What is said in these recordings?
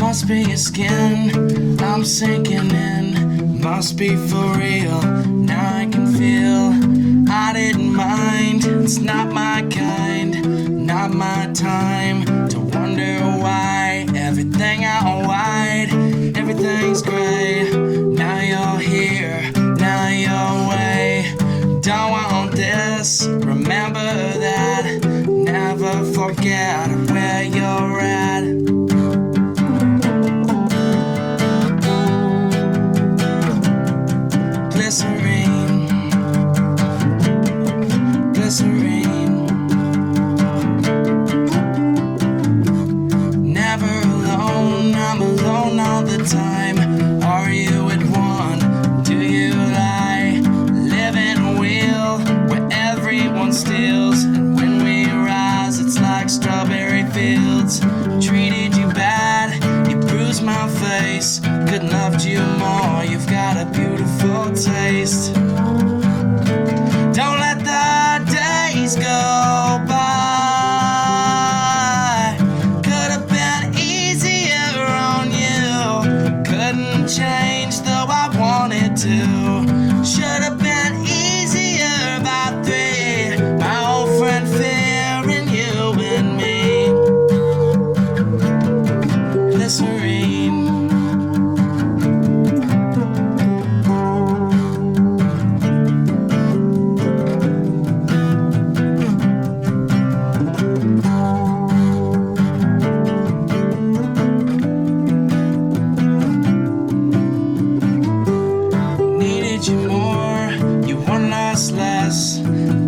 Must be your skin, I'm sinking in. Must be for real, now I can feel. I didn't mind, it's not my kind, not my time to wonder why. Everything out wide, everything's gray. Now you're here, now you're away. Don't want this, remember that. Never forget where you're at. Glycerine, glycerine. Never alone, I'm alone all the time. Are you at one? Do you lie? Live in a wheel where everyone steals. And when we rise, it's like strawberry fields. Treated you bad, you bruised my face. Couldn't loved you more, you've got a beautiful taste. Don't let the days go by. Could have been easier on you. Couldn't change though I wanted to. Should have been easier by 3. My old friend fearing you and me. Glycerine. Needed you more, you want us less.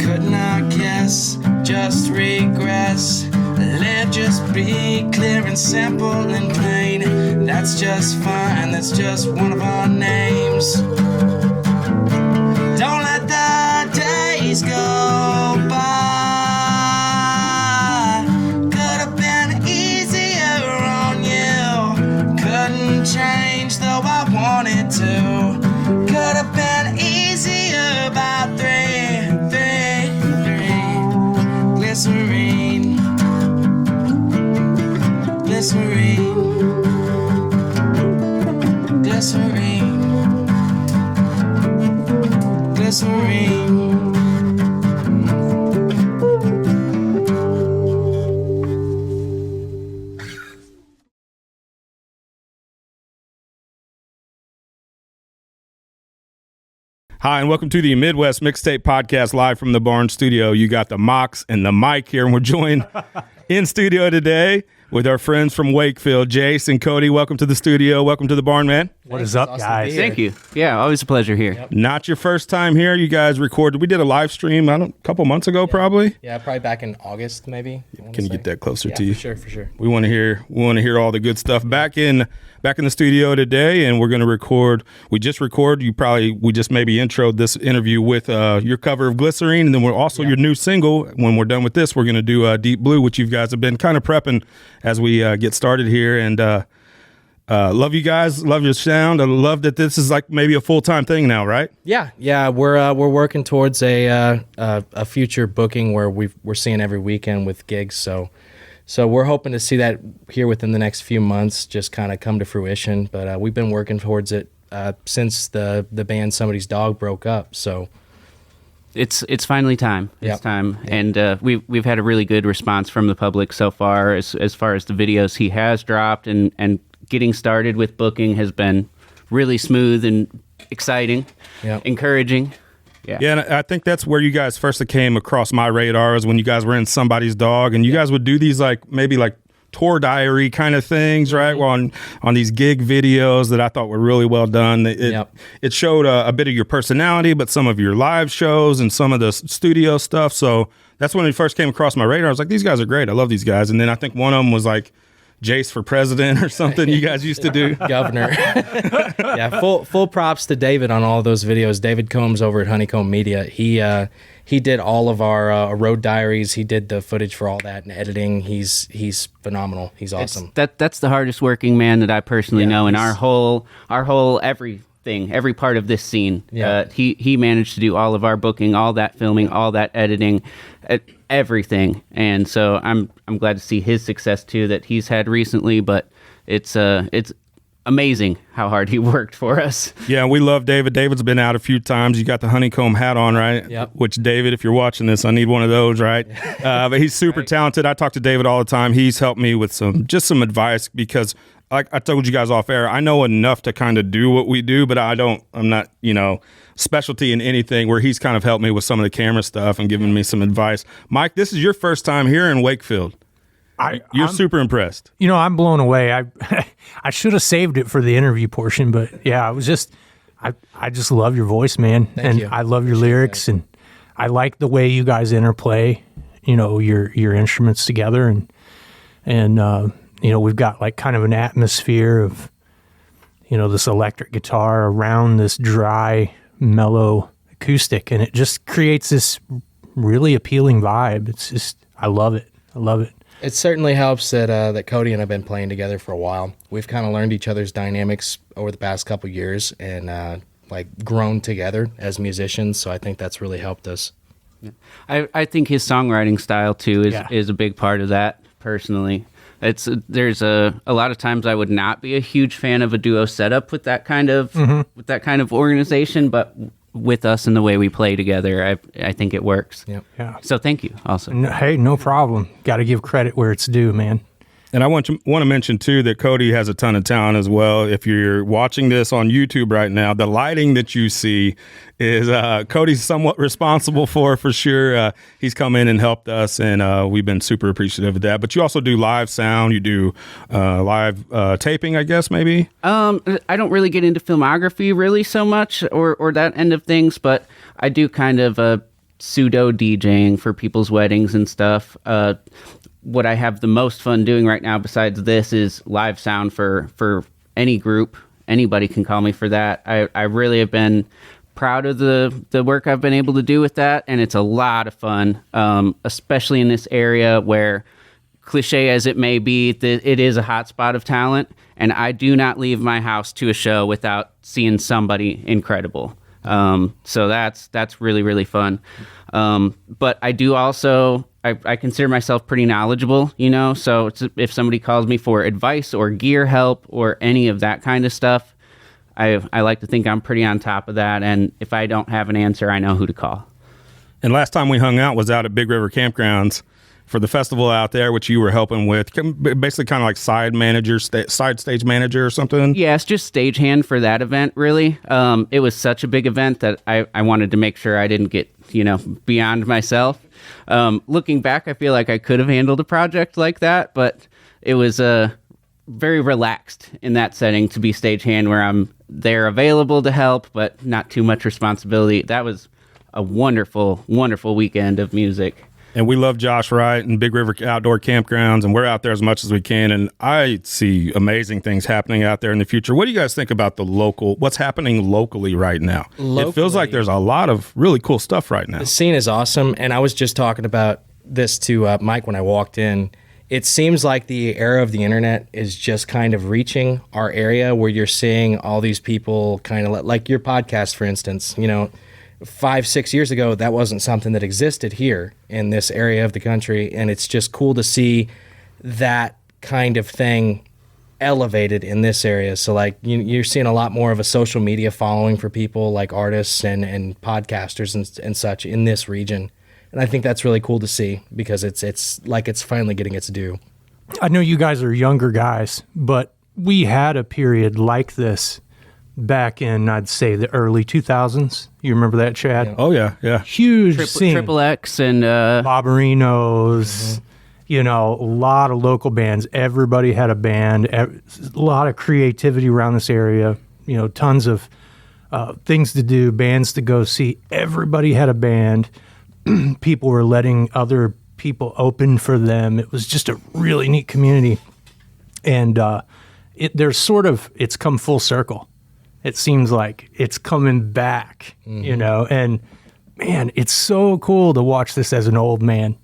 Could not guess, just regress. Let just be clear and simple and plain. That's just fine, that's just one of our names. Don't let the days go by. Could have been easier on you. Couldn't change though I wanted to. Could have been easier by 3. Glycerine, glycerine, glycerine, glycerine. Hi, and welcome to the Midwest Mixtape Podcast live from the Barn Studio. You got the Mox and the Mike here, and we're joined in studio today with our friends from Wakefield, Jaycen and Kodi. Welcome to the studio. Welcome to the Barn, man. What is up, awesome guys? Thank you. Yeah, always a pleasure here. Yep. Not your first time here. You guys recorded. We did a live stream, a couple months ago, probably. Yeah, probably back in August, maybe. Can you get that closer Yeah, to you? for sure. We want to hear all the good stuff. Back in the studio today, and we're going to record. We just maybe introed this interview with your cover of Glycerine, and then we're also your new single. When we're done with this, we're going to do Deep Blue, which you guys have been kind of prepping as we get started here. And love you guys, love your sound. I love that this is like maybe a full-time thing now, right? Yeah. We're working towards a future booking where we're seeing every weekend with gigs. So we're hoping to see that here within the next few months, just kind of come to fruition. But we've been working towards it since the band Somebody's Dog broke up. So It's finally time. It's Yep. time, and we've had a really good response from the public so far. As far as the videos he has dropped, and getting started with booking has been really smooth and exciting, Yep. encouraging. Yeah, and I think that's where you guys first came across my radar, is when you guys were in Somebody's Dog, and you guys would do these maybe tour diary kind of things, right? Well, on these gig videos that I thought were really well done. It showed a bit of your personality, but some of your live shows and some of the studio stuff. So that's when it first came across my radar. I was like, these guys are great. I love these guys. And then I think one of them was like Jace for president or something you guys used to do. Governor. Yeah, full props to David on all those videos. David Combs over at Honeycomb Media. He did all of our road diaries. He did the footage for all that and editing. He's phenomenal. He's awesome. That's the hardest working man that I personally know in our whole everything, every part of this scene. Yeah. He managed to do all of our booking, all that filming, all that editing, everything. And so I'm glad to see his success too that he's had recently, but it's amazing how hard he worked for us. Yeah, we love David. David's been out a few times. You got the honeycomb hat on, right? Yep. Which, David, if you're watching this, I need one of those, right? But he's super talented. I talk to David all the time. He's helped me with some advice because, like I told you guys off air, I know enough to kind of do what we do, but I'm not, specialty in anything, where he's kind of helped me with some of the camera stuff and giving me some advice. Mike, this is your first time here in Wakefield. You're super impressed. I'm blown away. I should have saved it for the interview portion, but yeah, I just love your voice, man. Thank you. I love your lyrics, and I like the way you guys interplay, your instruments together, and we've got like kind of an atmosphere of, this electric guitar around this dry, mellow acoustic, and it just creates this really appealing vibe. It's just, I love it. It certainly helps that Kodi and I have been playing together for a while. We've kind of learned each other's dynamics over the past couple years and grown together as musicians. So I think that's really helped us. Yeah. I think his songwriting style too is a big part of that. Personally, there's a lot of times I would not be a huge fan of a duo setup with that kind of organization, but with us and the way we play together, I think it works. Yep. Yeah. So thank you also. Hey, no problem. Got to give credit where it's due, man. And I want to mention, too, that Kodi has a ton of talent as well. If you're watching this on YouTube right now, the lighting that you see is Kodi's somewhat responsible for sure. He's come in and helped us, and we've been super appreciative of that. But you also do live sound. You do live taping, I guess, maybe? I don't really get into filmography really so much or that end of things, but I do kind of pseudo DJing for people's weddings and stuff. What I have the most fun doing right now besides this is live sound for any group. Anybody can call me for that. I really have been proud of the work I've been able to do with that, and it's a lot of fun, especially in this area where, cliche as it may be, it is a hot spot of talent, and I do not leave my house to a show without seeing somebody incredible. So that's really, really fun. But I do also... I consider myself pretty knowledgeable, so if somebody calls me for advice or gear help or any of that kind of stuff, I like to think I'm pretty on top of that, and if I don't have an answer, I know who to call. And last time we hung out was out at Big River Campgrounds for the festival out there, which you were helping with, basically kind of like side stage manager or something. Yeah, it's just stagehand for that event, really. It was such a big event that I wanted to make sure I didn't get, beyond myself. Looking back, I feel like I could have handled a project like that, but it was very relaxed in that setting to be stagehand, where I'm there available to help, but not too much responsibility. That was a wonderful, wonderful weekend of music. And we love Josh Wright and Big River Outdoor Campgrounds, and we're out there as much as we can. And I see amazing things happening out there in the future. What do you guys think about what's happening locally right now? It feels like there's a lot of really cool stuff right now. The scene is awesome, and I was just talking about this to Mike when I walked in. It seems like the era of the internet is just kind of reaching our area, where you're seeing all these people kind of like your podcast, for instance, 5-6 years ago, that wasn't something that existed here in this area of the country, and it's just cool to see that kind of thing elevated in this area. So like you're seeing a lot more of a social media following for people like artists and podcasters and such in this region, and I think that's really cool to see, because it's like it's finally getting its due. I know you guys are younger guys, but we had a period like this back in, I'd say, the early 2000s. You remember that, Chad? Yeah. Oh, yeah. Huge scene. Triple X and... Boberinos, a lot of local bands. Everybody had a band. A lot of creativity around this area. Tons of things to do, bands to go see. Everybody had a band. People were letting other people open for them. It was just a really neat community. And it's come full circle. It seems like it's coming back, and man, it's so cool to watch this as an old man.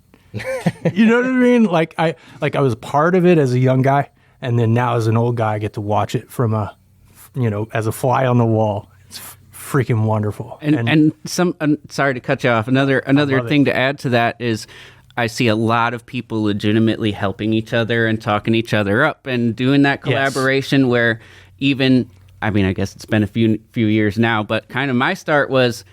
You know what I mean? Like I was part of it as a young guy, and then now as an old guy, I get to watch it from as a fly on the wall. It's freaking wonderful. And sorry to cut you off. Another thing to add to that is, I see a lot of people legitimately helping each other and talking each other up and doing that collaboration where even, I mean, I guess it's been a few years now, but kind of my start was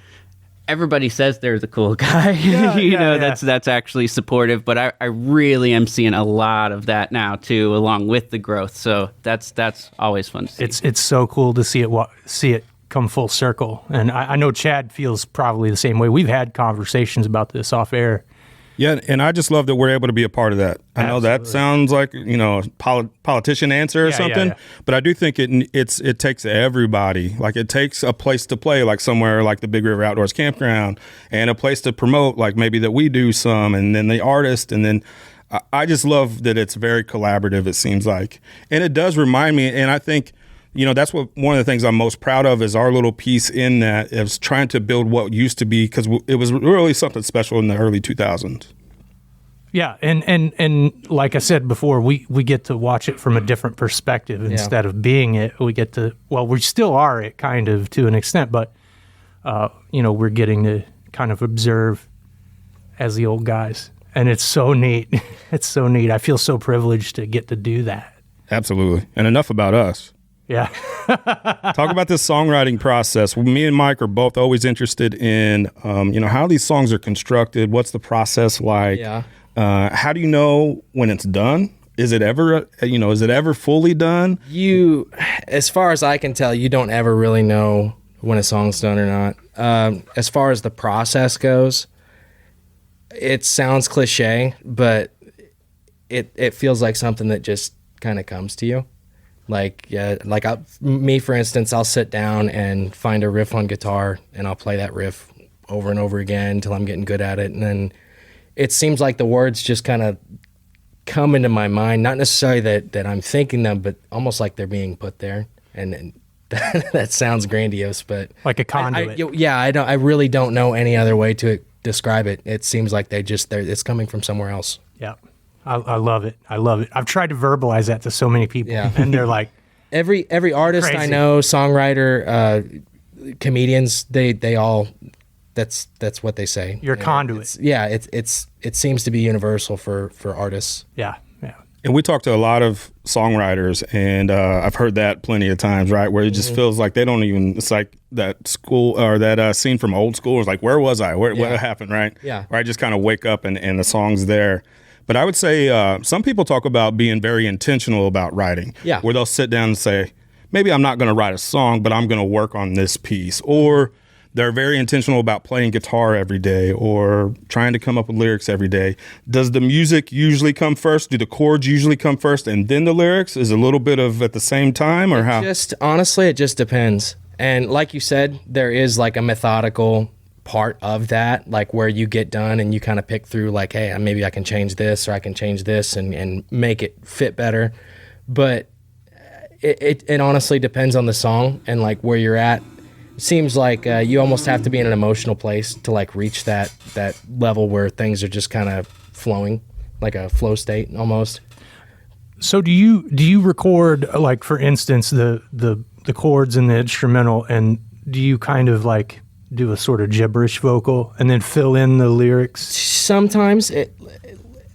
everybody says they're the cool guy. That's actually supportive, but I really am seeing a lot of that now too, along with the growth. So that's always fun to see. It's so cool to see it come full circle. And I know Chad feels probably the same way. We've had conversations about this off air. Yeah, and I just love that we're able to be a part of that. I know that sounds like, a politician answer or something, but I do think it takes everybody. Like, it takes a place to play, like somewhere like the Big River Outdoors Campground, and a place to promote, like maybe that we do some, and then the artist, and then I just love that it's very collaborative, it seems like. And it does remind me, and I think, that's one of the things I'm most proud of is our little piece in that is trying to build what used to be, because it was really something special in the early 2000s. Yeah, and like I said before, we get to watch it from a different perspective instead of being it. We get to, we still are it kind of to an extent, but we're getting to kind of observe as the old guys, and it's so neat. It's so neat. I feel so privileged to get to do that. Absolutely, and enough about us. Yeah. Talk about this songwriting process. Me and Mike are both always interested in, how these songs are constructed. What's the process like? Yeah. How do you know when it's done? Is it ever fully done? As far as I can tell, you don't ever really know when a song's done or not. As far as the process goes, it sounds cliche, but it feels like something that just kind of comes to you. Me, for instance, I'll sit down and find a riff on guitar, and I'll play that riff over and over again until I'm getting good at it. And then it seems like the words just kind of come into my mind, not necessarily that I'm thinking them, but almost like they're being put there. And that sounds grandiose, but like a conduit. I really don't know any other way to describe it. It seems like it's coming from somewhere else. Yeah. I love it. I love it. I've tried to verbalize that to so many people, and they're like, every artist crazy. I know, songwriter, comedians, they all, that's what they say. You're a conduit. It seems to be universal for artists. Yeah. And we talk to a lot of songwriters, and I've heard that plenty of times, right? Where it just feels like they don't even, it's like that school or that scene from Old School. It's like, where was I? What happened, right? Yeah. Where I just kind of wake up and the song's there. But I would say some people talk about being very intentional about writing. Yeah. Where they'll sit down and say, maybe I'm not going to write a song, but I'm going to work on this piece. Or they're very intentional about playing guitar every day or trying to come up with lyrics every day. Does the music usually come first? Do the chords usually come first and then the lyrics? Is a little bit of at the same time, or how? Honestly, it just depends. And like you said, there is like a methodical part of that, like where you get done and you kind of pick through like, hey, maybe I can change this or I can change this and make it fit better. But it honestly depends on the song and like where you're at. It seems like you almost have to be in an emotional place to like reach that level where things are just kind of flowing, like a flow state almost. So do you record, like, for instance, the chords and the instrumental, and do you kind of like do a sort of gibberish vocal and then fill in the lyrics? Sometimes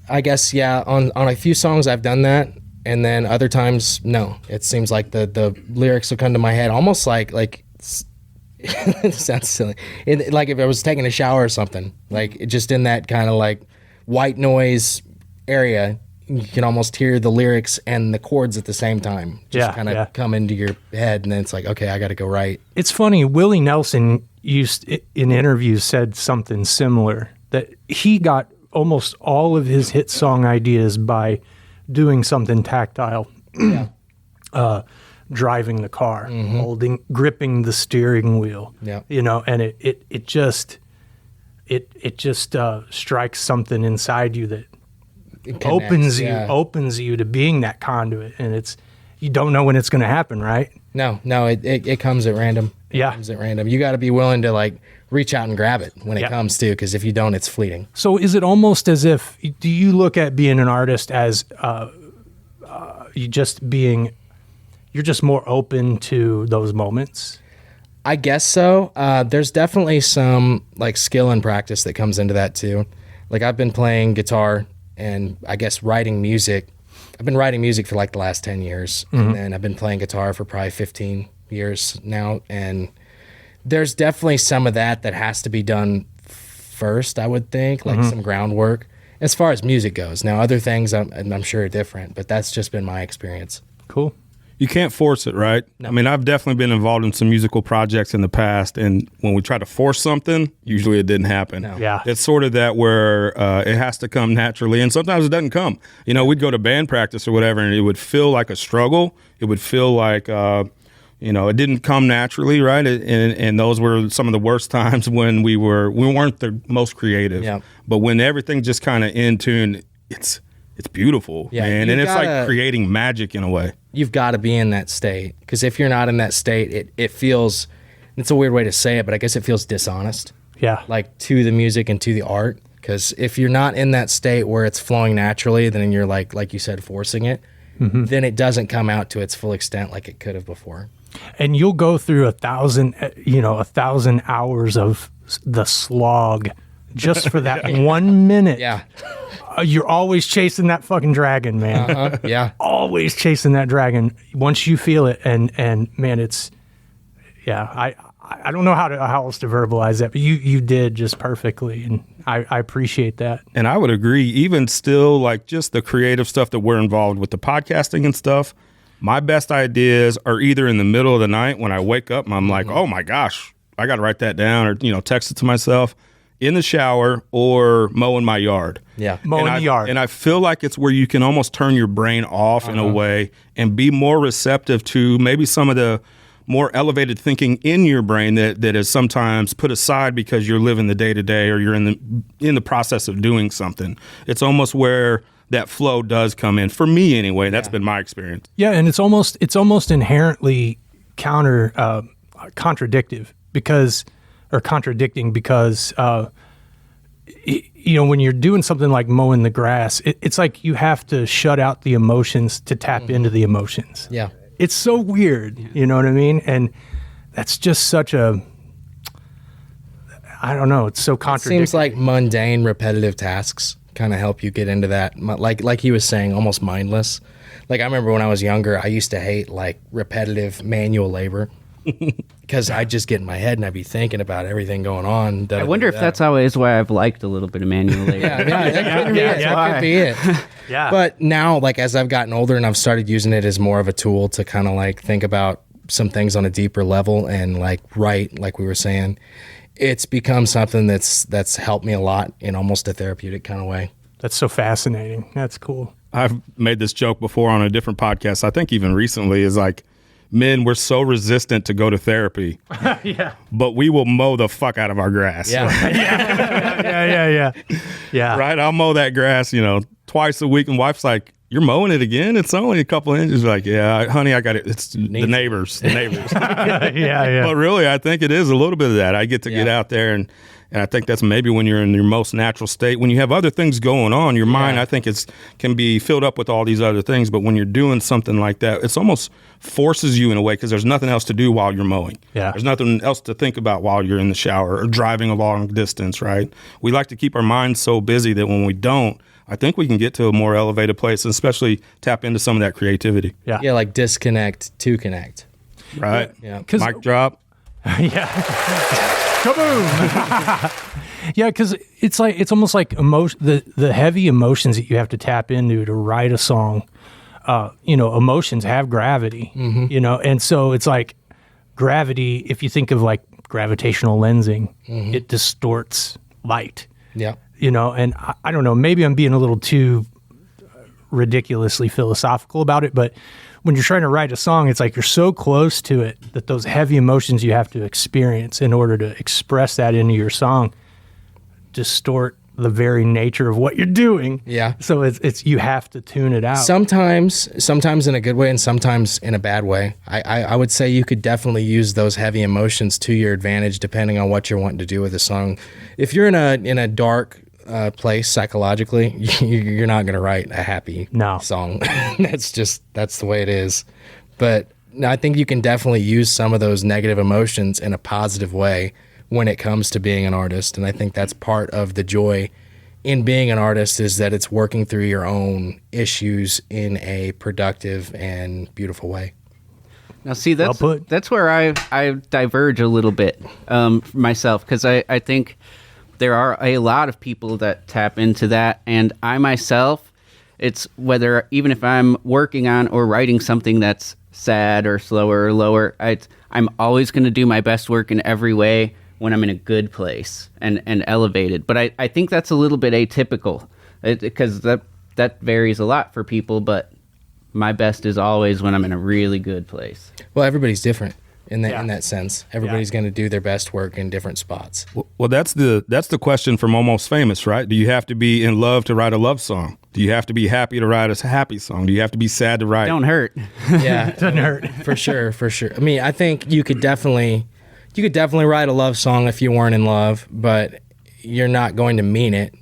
I guess, yeah, on a few songs I've done that, and then other times, no. It seems like the lyrics will come to my head almost like it sounds silly. Like if I was taking a shower or something, like just in that kind of like white noise area, you can almost hear the lyrics and the chords at the same time. Just kind of come into your head, and then it's like, okay, I got to go write. It's funny, Willie Nelson in interviews said something similar, that he got almost all of his hit song ideas by doing something tactile. Driving the car, gripping the steering wheel, and it just strikes something inside you that opens you to being that conduit, and you don't know when it's going to happen, right? No, it comes at random. It comes at random. You got to be willing to like reach out and grab it when it comes to, because if you don't, it's fleeting. So is it almost as if, do you look at being an artist as you're just more open to those moments? I guess so. There's definitely some like skill and practice that comes into that too. Like I've been playing guitar and I guess writing music. I've been writing music for like the last 10 years. And then I've been playing guitar for probably 15 years now. And there's definitely some of that has to be done first, I would think, like some groundwork as far as music goes. Now, other things I'm sure are different, but that's just been my experience. Cool. You can't force it, right? No. I mean, I've definitely been involved in some musical projects in the past, and when we try to force something, usually it didn't happen. No. Yeah. It's sort of that where it has to come naturally, and sometimes it doesn't come. You know, we'd go to band practice or whatever, and it would feel like a struggle. It would feel like, it didn't come naturally, right? And those were some of the worst times when we weren't the most creative. Yeah. But when everything just kind of in tune, it's beautiful, man. And it's like creating magic in a way. You've got to be in that state, because if you're not in that state, it feels, it's a weird way to say it, but I guess it feels dishonest. Yeah. Like to the music and to the art. Because if you're not in that state where it's flowing naturally, then you're like you said, forcing it, then it doesn't come out to its full extent like it could have before. And you'll go through 1,000 hours of the slog just for that 1 minute. Yeah. You're always chasing that fucking dragon, man. Yeah. Always chasing that dragon. Once you feel it, and man, it's, I don't know how else to verbalize that, but you did just perfectly, and I appreciate that. And I would agree, even still, like just the creative stuff that we're involved with, the podcasting and stuff, my best ideas are either in the middle of the night when I wake up and I'm like, oh my gosh, I got to write that down, or, text it to myself, in the shower or mowing my yard. Yeah. Mowing the yard. And I feel like it's where you can almost turn your brain off in a way and be more receptive to maybe some of the more elevated thinking in your brain that is sometimes put aside because you're living the day to day or you're in the process of doing something. It's almost where that flow does come in. For me anyway, that's been my experience. Yeah, and it's almost inherently contradicting because when you're doing something like mowing the grass, it's like you have to shut out the emotions to tap into the emotions. Yeah. It's so weird, you know what I mean? And that's just such a, I don't know, it's so contradictory. Seems like mundane, repetitive tasks kind of help you get into that. Like he was saying, almost mindless. Like I remember when I was younger, I used to hate like repetitive manual labor because I'd just get in my head and I'd be thinking about everything going on. I wonder if that's always why I've liked a little bit of manual labor. That could be it. Yeah. But now, like as I've gotten older and I've started using it as more of a tool to kind of like think about some things on a deeper level and like write, like we were saying, it's become something that's helped me a lot in almost a therapeutic kind of way. That's so fascinating. That's cool. I've made this joke before on a different podcast. I think even recently is like, men, we're so resistant to go to therapy. Yeah. But we will mow the fuck out of our grass. Yeah. Yeah. Right? I'll mow that grass, twice a week. And wife's like, you're mowing it again? It's only a couple of inches. Like, yeah, honey, I got it. It's the neighbors. Yeah. But really, I think it is a little bit of that. I get to get out there and I think that's maybe when you're in your most natural state. When you have other things going on, your mind, I think can be filled up with all these other things. But when you're doing something like that, it's almost forces you in a way because there's nothing else to do while you're mowing. Yeah. There's nothing else to think about while you're in the shower or driving a long distance, right? We like to keep our minds so busy that when we don't, I think we can get to a more elevated place and especially tap into some of that creativity. Yeah. Yeah, like disconnect to connect. Right? Yeah. Mic drop. Yeah. Kaboom! Yeah, because it's almost like the heavy emotions that you have to tap into to write a song. Emotions have gravity, and so it's like gravity. If you think of like gravitational lensing, it distorts light. Yeah. And I don't know, maybe I'm being a little too ridiculously philosophical about it, but when you're trying to write a song, it's like you're so close to it that those heavy emotions you have to experience in order to express that into your song distort the very nature of what you're doing. Yeah. So it's you have to tune it out. Sometimes in a good way and sometimes in a bad way. I would say you could definitely use those heavy emotions to your advantage depending on what you're wanting to do with a song. If you're in a dark place psychologically, you're not going to write a happy song. That's the way it is. But I think you can definitely use some of those negative emotions in a positive way when it comes to being an artist. And I think that's part of the joy in being an artist is that it's working through your own issues in a productive and beautiful way. Now, see, that's Well put. that's where I diverge a little bit myself, because I think there are a lot of people that tap into that, and I myself, it's whether even if I'm working on or writing something that's sad or slower or lower, I'm always going to do my best work in every way when I'm in a good place and elevated. But I think that's a little bit atypical, because that varies a lot for people, but my best is always when I'm in a really good place. Well, everybody's different in that Yeah. in that sense. Everybody's going to do their best work in different spots. Well, that's the question from Almost Famous, right? Do you have to be in love to write a love song? Do you have to be happy to write a happy song? Do you have to be sad to write? Don't hurt. Yeah, Doesn't hurt. for sure. I mean, I think you could definitely write a love song if you weren't in love, but you're not going to mean it.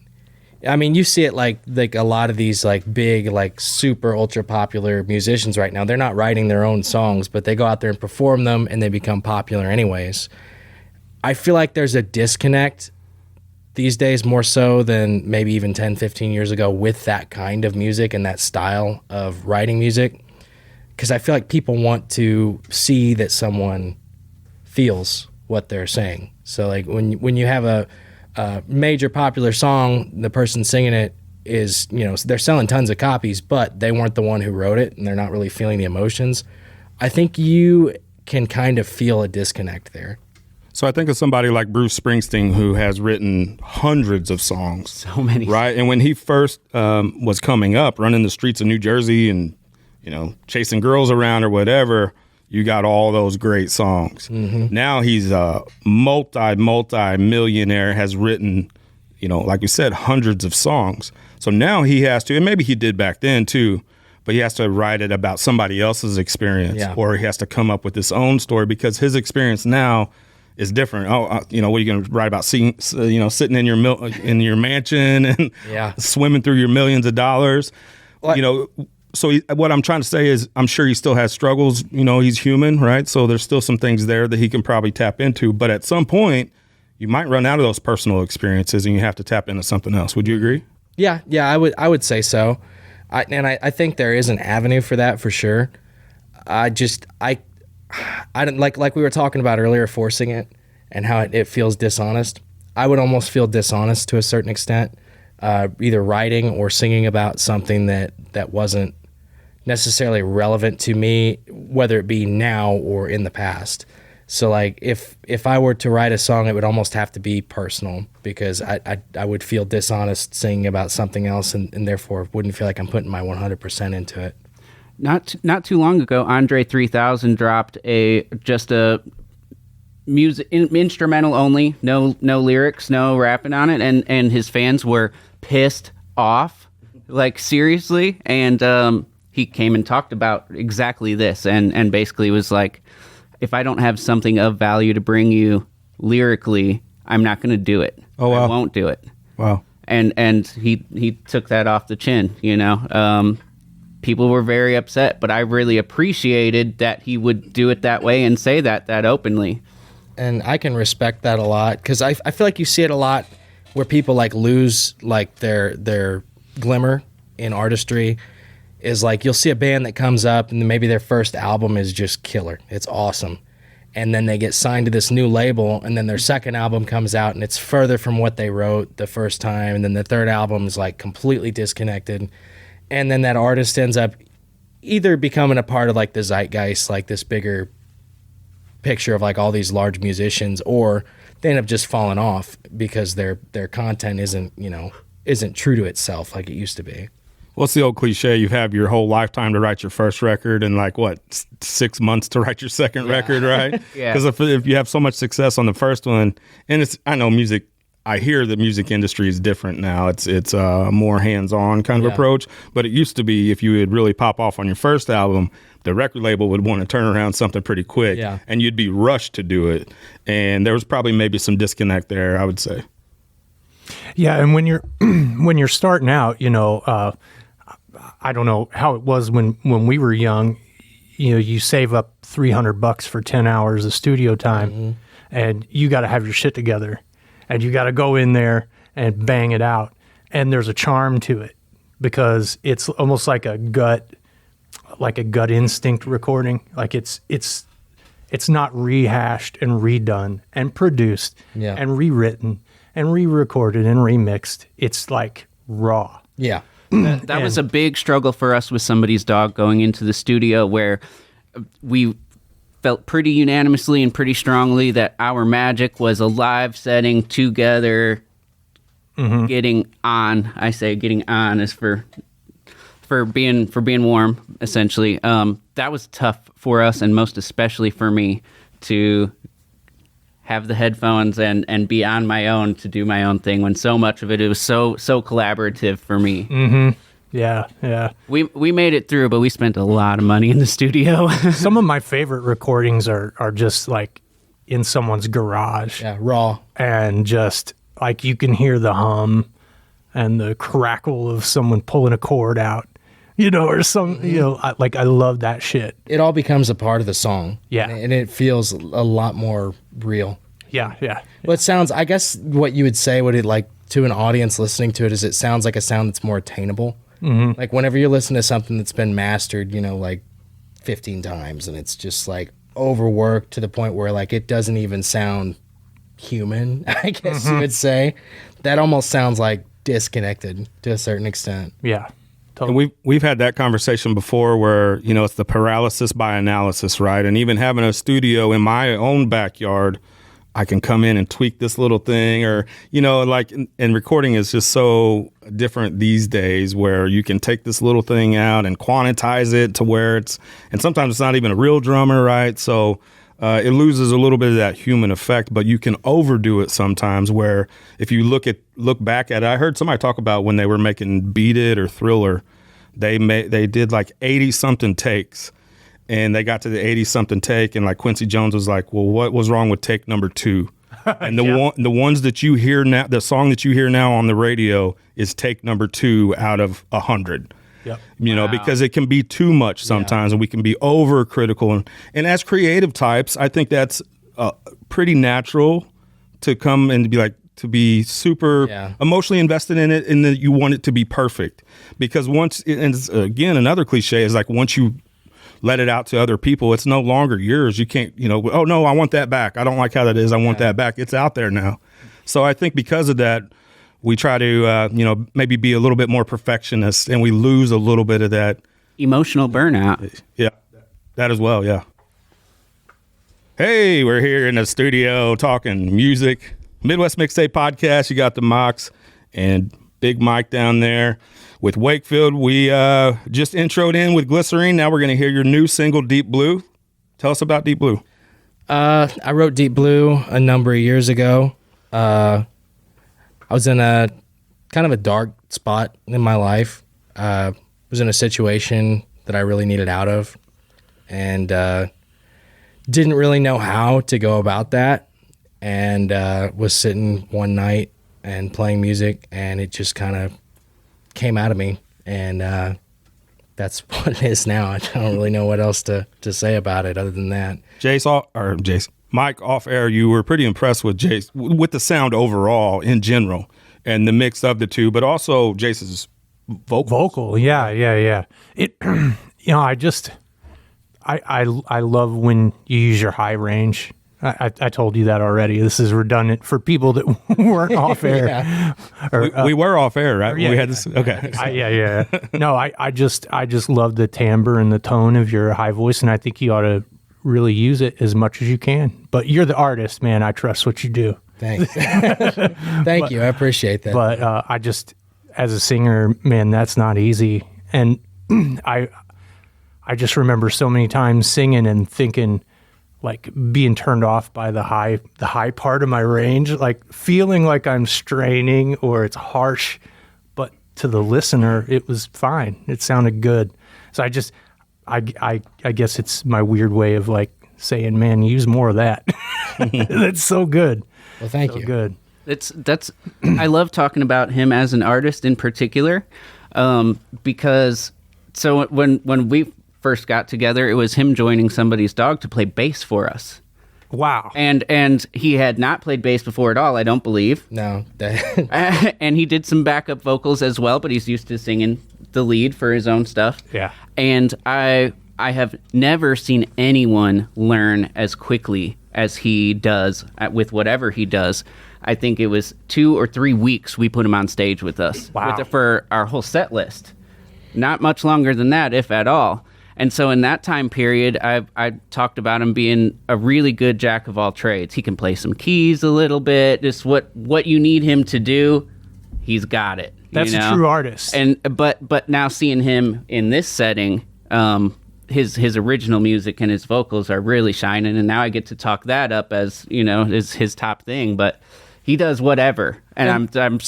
I mean, you see it like a lot of these like big, like super ultra popular musicians right now. They're not writing their own songs, but they go out there and perform them and they become popular anyways. I feel like there's a disconnect these days more so than maybe even 10, 15 years ago with that kind of music and that style of writing music. Because I feel like people want to see that someone feels what they're saying. So like when you have a major popular song, the person singing it is, they're selling tons of copies, but they weren't the one who wrote it and they're not really feeling the emotions. I think you can kind of feel a disconnect there. So I think of somebody like Bruce Springsteen, who has written hundreds of songs. So many. Right? And when he first was coming up, running the streets of New Jersey and, chasing girls around or whatever, you got all those great songs. Mm-hmm. Now he's a multi-millionaire, has written, like you said, hundreds of songs. So now he has to, and maybe he did back then too, but he has to write it about somebody else's experience, or he has to come up with his own story because his experience now is different. What are you going to write about? Sitting in your mansion and swimming through your millions of dollars. Well, so what I'm trying to say is I'm sure he still has struggles. He's human, right? So there's still some things there that he can probably tap into. But at some point, you might run out of those personal experiences and you have to tap into something else. Would you agree? Yeah, I would say so. I think there is an avenue for that for sure. I don't like we were talking about earlier, forcing it and how it feels dishonest. I would almost feel dishonest to a certain extent, either writing or singing about something that wasn't necessarily relevant to me, whether it be now or in the past. So like if I were to write a song, it would almost have to be personal because I would feel dishonest singing about something else and therefore wouldn't feel like I'm putting my 100% into it. Not too long ago, Andre 3000 dropped just a music instrumental only, no lyrics, no rapping on it, and his fans were pissed off, like seriously. And he came and talked about exactly this, and basically was like, if I don't have something of value to bring you lyrically, I'm not going to do it. Oh, wow. I won't do it. Wow. And he took that off the chin, People were very upset, but I really appreciated that he would do it that way and say that openly. And I can respect that a lot because I feel like you see it a lot where people like lose like their glimmer in artistry. Is like you'll see a band that comes up and maybe their first album is just killer. It's awesome. And then they get signed to this new label and then their second album comes out and it's further from what they wrote the first time. And then the third album is like completely disconnected. And then that artist ends up either becoming a part of like the zeitgeist, like this bigger picture of like all these large musicians, or they end up just falling off because their content isn't true to itself like it used to be. What's the old cliche? You have your whole lifetime to write your first record and 6 months to write your second record, right? Yeah. Because if you have so much success on the first one, and I know music, I hear the music industry is different now. It's a more hands-on kind of approach. But it used to be if you would really pop off on your first album, the record label would want to turn around something pretty quick, and you'd be rushed to do it. And there was probably maybe some disconnect there, I would say. Yeah, and when you're starting out, I don't know how it was when we were young. You save up $300 for 10 hours of studio time, and you got to have your shit together, and you got to go in there and bang it out. and there's a charm to it because it's almost like a gut instinct recording. Like it's not rehashed and redone and produced and rewritten and re-recorded and remixed. It's like raw. Yeah. That was a big struggle for us with Somebody's Dog going into the studio, where we felt pretty unanimously and pretty strongly that our magic was a live setting together, getting on. I say getting on is for being warm, essentially. That was tough for us, and most especially for me, to have the headphones and be on my own to do my own thing, when so much of it was so collaborative for me. Mm-hmm. Yeah. We made it through, but we spent a lot of money in the studio. Some of my favorite recordings are just like in someone's garage. Yeah, raw. And just like you can hear the hum and the crackle of someone pulling a cord out, or some, I love that shit. It all becomes a part of the song. Yeah. And it feels a lot more real. Yeah. Well, it sounds, I guess what you would say, to an audience listening to it, is it sounds like a sound that's more attainable. Mm-hmm. Like whenever you're listening to something that's been mastered, like 15 times, and it's just like overworked to the point where like it doesn't even sound human, I guess you would say, that almost sounds like disconnected to a certain extent. Yeah. Totally. And we've had that conversation before where, it's the paralysis by analysis, right? And even having a studio in my own backyard, I can come in and tweak this little thing, or, and recording is just so different these days, where you can take this little thing out and quantize it to where and sometimes it's not even a real drummer, right? So it loses a little bit of that human effect, but you can overdo it sometimes, where if you look back at it, I heard somebody talk about when they were making Beat It or Thriller, they did like 80 something takes. And they got to the 80-something take, and like Quincy Jones was like, "Well, what was wrong with take number 2?" And the ones that you hear now, the song that you hear now on the radio is take number 2 out of 100. Yep. Because it can be too much sometimes, and we can be overcritical. And as creative types, I think that's pretty natural to come and to be super emotionally invested in it, and that you want it to be perfect. Because once, and again, another cliche is like once you let it out to other people, it's no longer yours. You can't, oh no, I want that back. I don't like how that is. I want that back. It's out there now. So I think because of that, we try to, maybe be a little bit more perfectionist, and we lose a little bit of that emotional burnout. Yeah, that as well. Yeah. Hey, we're here in the studio talking music. Midwest Mixtape Podcast. You got the Mox and Big Mike down there. With Wakefield, we just introed in with Glycerine. Now we're going to hear your new single, Deep Blue. Tell us about Deep Blue. I wrote Deep Blue a number of years ago. I was in a kind of a dark spot in my life. I was in a situation that I really needed out of, and didn't really know how to go about that. And was sitting one night and playing music, and it just kind of came out of me, and that's what it is now. I don't really know what else to say about it other than that. Mike, off air, you were pretty impressed with with the sound overall in general, and the mix of the two, but also Jace's vocal. Yeah. It, I love when you use your high range. I told you that already. This is redundant for people that weren't off air. Yeah. We were off air, right? Yeah, we had this. Okay. Yeah. No, I just love the timbre and the tone of your high voice, and I think you ought to really use it as much as you can. But you're the artist, man. I trust what you do. Thanks. Thank you. I appreciate that. But I just, as a singer, man, that's not easy. And I just remember so many times singing and thinking, like being turned off by the high part of my range, like feeling like I'm straining or it's harsh, but to the listener, it was fine. It sounded good. So I guess it's my weird way of like saying, man, use more of that. That's so good. Well, thank you. Good. That's I love talking about him as an artist in particular, because so when we first got together, it was him joining Somebody's Dog to play bass for us. Wow. And he had not played bass before at all, I don't believe. No. And he did some backup vocals as well, but he's used to singing the lead for his own stuff. Yeah. And I have never seen anyone learn as quickly as he does with whatever he does. I think it was 2 or 3 weeks we put him on stage with us. Wow. For our whole set list. Not much longer than that, if at all. And so in that time period, I talked about him being a really good jack of all trades. He can play some keys a little bit. Just what you need him to do, he's got it. That's a true artist. And but now seeing him in this setting, his original music and his vocals are really shining. And now I get to talk that up as is his top thing. But he does whatever, and I'm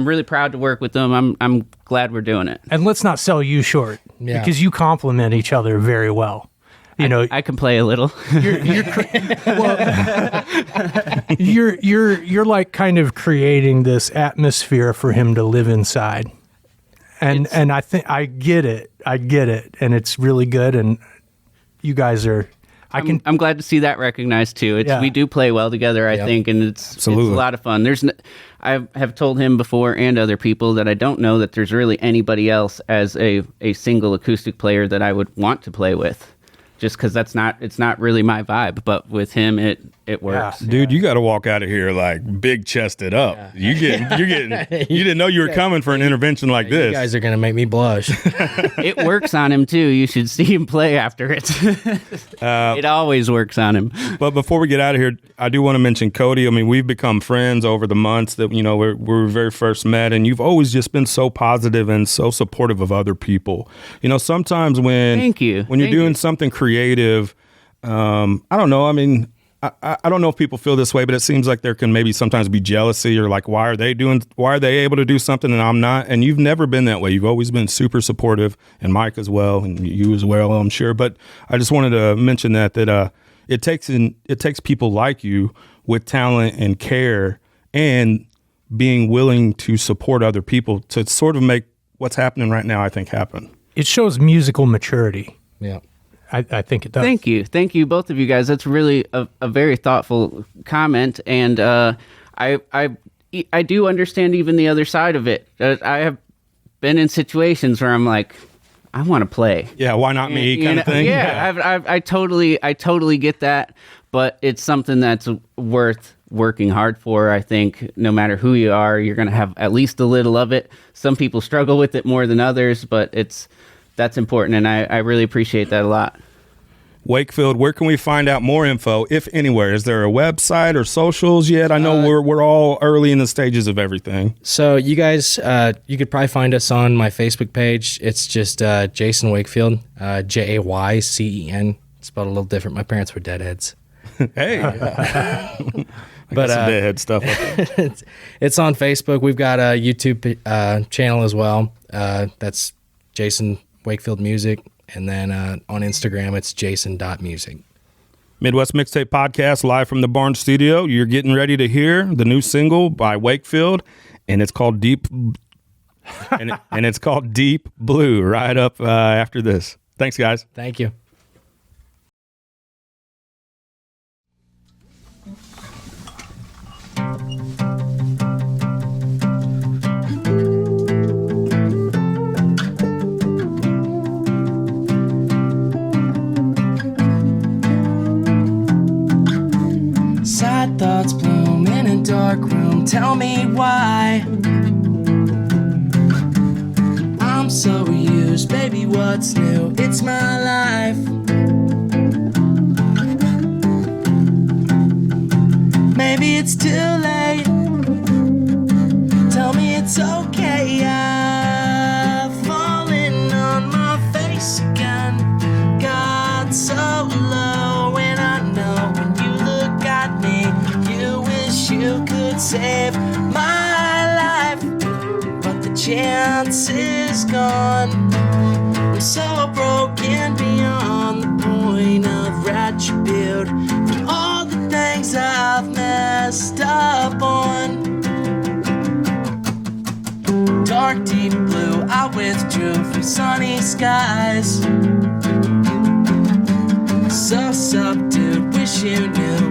really proud to work with him. I'm glad we're doing it. And let's not sell you short, because you complement each other very well. I can play a little. You're like kind of creating this atmosphere for him to live inside, and I think I get it, and it's really good. And you guys are. I'm glad to see that recognized too. We do play well together, I think, and it's a lot of fun. I have told him before and other people that I don't know that there's really anybody else as a single acoustic player that I would want to play with, just because it's not really my vibe. But with him, it works. Yeah. Dude, you got to walk out of here like big chested up. Yeah. You're getting. You didn't know you were coming for an intervention like this. You guys are gonna make me blush. It works on him too. You should see him play after it. It always works on him. But before we get out of here, I do want to mention Kodi. I mean, we've become friends over the months that we very first met, and you've always just been so positive and so supportive of other people. Sometimes when you're doing something creative, I don't know. I mean, I don't know if people feel this way, but it seems like there can maybe sometimes be jealousy or like, why are they able to do something and I'm not? And you've never been that way. You've always been super supportive, and Mike as well, and you as well, I'm sure. But I just wanted to mention that it takes people like you with talent and care and being willing to support other people to sort of make what's happening right now, I think, happen. It shows musical maturity. Yeah. I think it does. Thank you, both of you guys. That's really a very thoughtful comment, and I do understand even the other side of it. I have been in situations where I'm like, I want to play. Yeah, why not me? Kind of thing. Yeah, I totally get that, but it's something that's worth working hard for. I think no matter who you are, you're going to have at least a little of it. Some people struggle with it more than others, but that's important, and I really appreciate that a lot. Wakefield, where can we find out more info, if anywhere? Is there a website or socials yet? I know we're all early in the stages of everything. So you guys, you could probably find us on my Facebook page. It's just Jaycen Wakefield, Jaycen, spelled a little different. My parents were deadheads. Hey. But some deadhead stuff. It's on Facebook. We've got a YouTube channel as well. That's Jaycen Wakefield Music, and then on Instagram it's Jaycen.music. Midwest Mixtape Podcast, live from the Barn Studio. You're getting ready to hear the new single by Wakefield, and it's called Deep and it's called Deep Blue, right up after this. Thanks, guys. Thank you. Sad thoughts bloom in a dark room. Tell me why I'm so used, baby, what's new? It's my life. Maybe it's too late. Tell me it's okay. I've fallen on my face again. Got so low, and I know when you look at me, you wish you could save my life, but the chance is gone. I'm so broken beyond the point of retribute from all the things I've messed up on. Dark deep blue, I withdrew from sunny skies. So subdued, wish you knew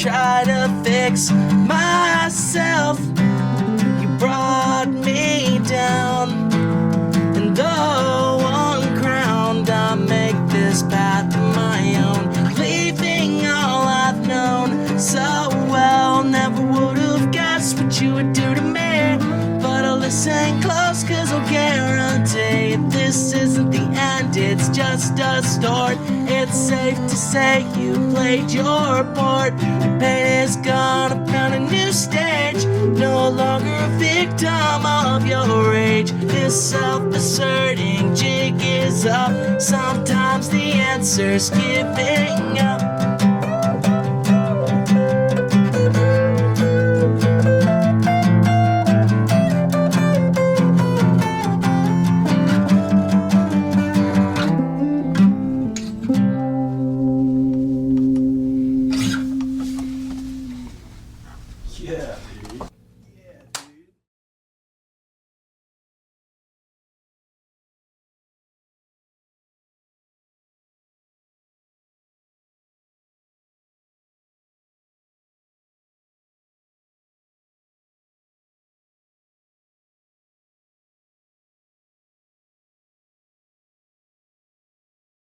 try to fix myself. You brought me down, and though uncrowned, I make this path my own, leaving all I've known so well. Never would have guessed what you would do to me, but I'll listen close, 'cause I'll guarantee this isn't the end, it's just a start. It's safe to say you played your part. The pain is gone, I found a new stage, no longer a victim of your rage. This self-asserting jig is up, sometimes the answer's giving up.